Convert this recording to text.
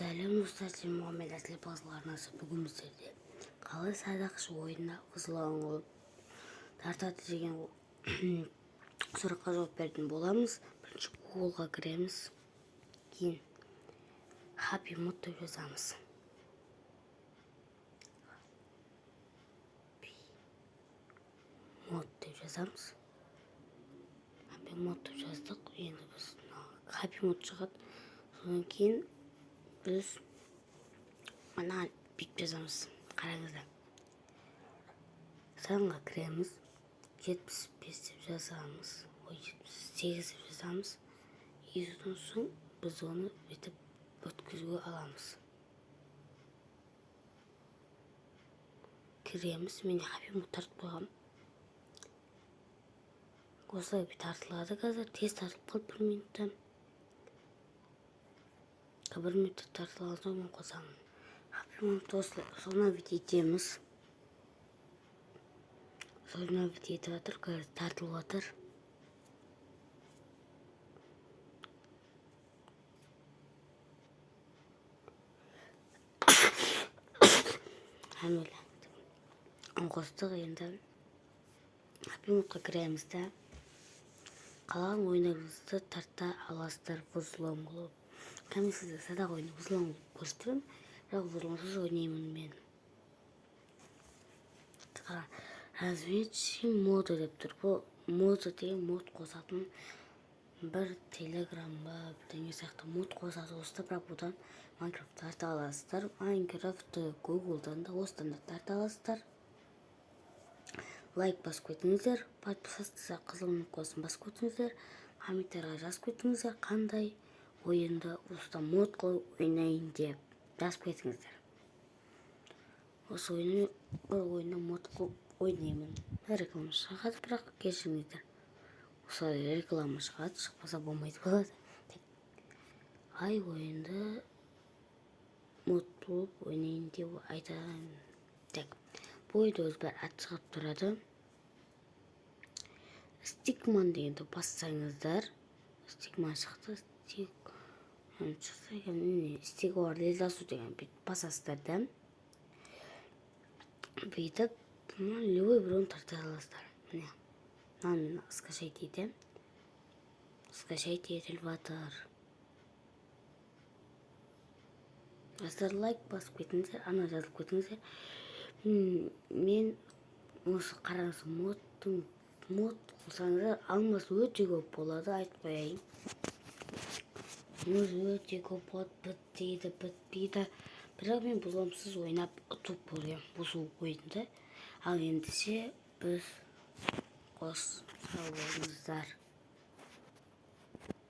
Сәлем достар, сен Мұхаммед Әсілеп арнасы. Бүгін біздерде қалай садақшы ойында қызылауын қылып тартады деген сұраққа жауап беретін боламыз. Бірінші Google-ға кіреміз, кейін Happy Mod деп жазамыз. Mod деп жазамыз. Happy Mod деп жаздық. Енді біз Happy Mod шығады. Содан кейін біз мына бүйтіп жазамыз. Қараңыздар. Санға кіреміз. 75 деп жазамыз. 78 деп жазамыз. Содан соң біз оны бүйтіп өткізуге аламыз. Кіреміз. Мен Happy Mod тартып қойғам. Осылай тартылады қазір. Тез тартылып қалды 1 минутта. 1 минутта тартылған соң мен қосамын. Happy Mod осылай соңына етеміз. Соңына етіп жатыр, қазір тартылып жатыр. Қостық. Енді Happy Modқа кіреміз де қалаған ойындарыңызды тарта аласыздар. Бұзылым қылып. Мен сізді садақ ойыны бұзылым қылып көрсетемін. Бірақ бұзылымсыз ойнаймын мен. Разведчик моды деп тұр. Бұл моды деген мод қосатын бір телеграмға бірдеңе сияқты мод қосады. Осыда бірақ бұдан Minecraft тарта аласыздар. Minecraft Google-дан да осыдан да тарта аласыздар. Лайк басып кетіңіздер. Подписаться қызыл нүктесін басып кетіңіздер. Комментарийға жазып кетіңіздер. Қандай ойынды осыда мод қылып ойнайын деп жазып кетіңіздер. Осы ойында мод қылып ойнаймын. Реклама шығады, бірақ кешіріңіздер. Осылай реклама шығады, шықпаса болмайды болады. Ай ойынды мод қылып ойнайын деп айтайын. Бұл ойда өз бір ат шығып тұрады. Стикман дегенді бассаңыздар. Стикман шықты. Стикман лезасу деген басасыздар да. Бүйтіп, любой бір оны тарта аласыздар. Мына скачать етем. Скачать етіліп жатыр. Қазір лайк басып кетіңіздер, ана жазып кетіңіздер. Мен осы қараңыз мод қылсаңыздар, алмас өте көп болады, айтып қояйын. Мод өте көп болады, бітпейді. Бірақ мен бұзылымсыз ойнап ұтып көргем бұзу ойынды. Ал ендіше біз қос сау болыңыздар.